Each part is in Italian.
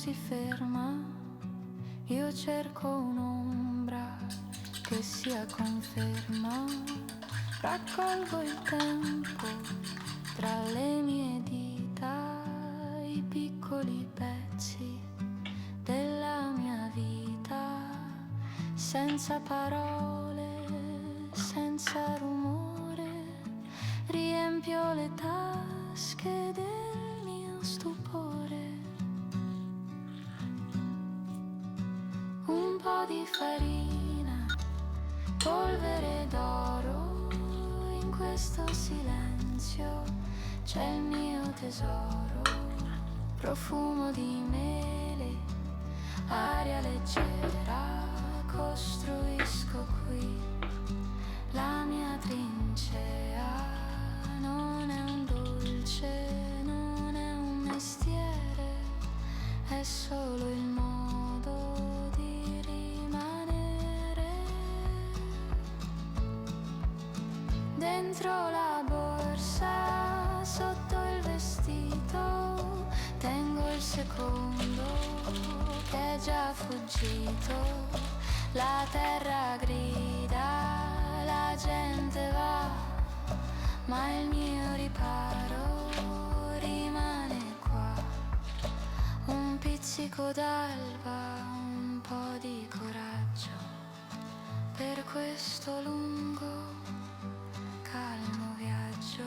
si ferma, io cerco un'ombra che sia conferma, raccolgo il tempo tra le mie dita, i piccoli pezzi della mia vita, senza parole, senza rumore, riempio le tasche del mio stupore. Un po' di farina, polvere d'oro, in questo silenzio c'è il mio tesoro, profumo di mele, aria leggera, costruisco qui la mia trincea. Non è un dolce, non è un mestiere, è solo il modo di rimanere. Dentro la borsa, sotto il vestito, tengo il secondo che è già fuggito. La terra grida, la gente va, ma il mio riparo rimane qua. Un pizzico d'alba, un po' di coraggio per questo lungo, calmo viaggio.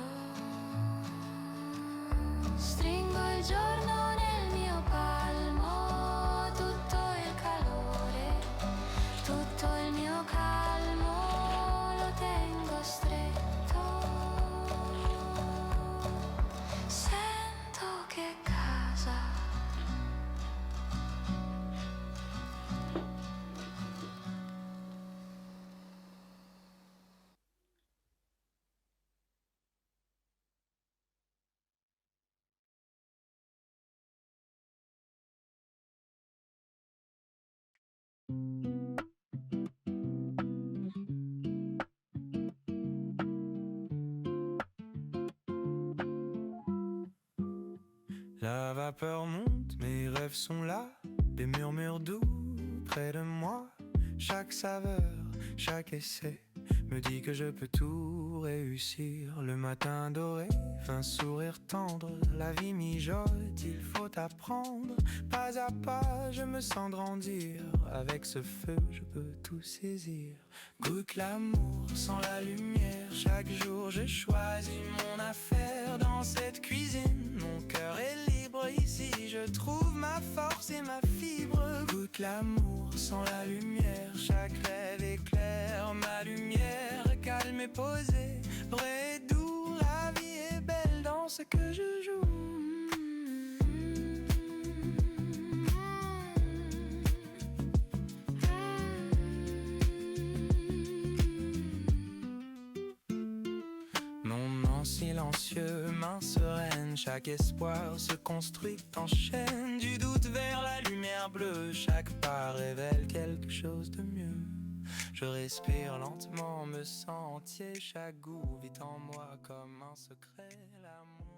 Stringo il giorno nel mio palmo, tutto il calore, tutto il mio calmo lo tengo stretto. Sento che casa. La vapeur monte, mes rêves sont là, des murmures doux près de moi. Chaque saveur, chaque essai me dit que je peux tout réussir. Le matin doré, un sourire tendre, la vie mijote, il faut apprendre. Pas à pas, je me sens grandir. Avec ce feu, je peux tout saisir. Goûte l'amour sans la lumière. Chaque jour, je choisis mon affaire dans cette cuisine. Mon cœur est libre ici, je trouve ma force et ma fibre. Goûte l'amour sans la lumière. Chaque rêve éclaire ma lumière. Calme et posé, vrai et doux. La vie est belle dans ce que je joue. Mon nom silencieux, main sereine, chaque espoir se construit en chaîne. Du doute vers la lumière bleue, chaque pas révèle quelque chose de mieux. Je respire lentement, me sens entier, chaque goût vit en moi comme un secret. L'amour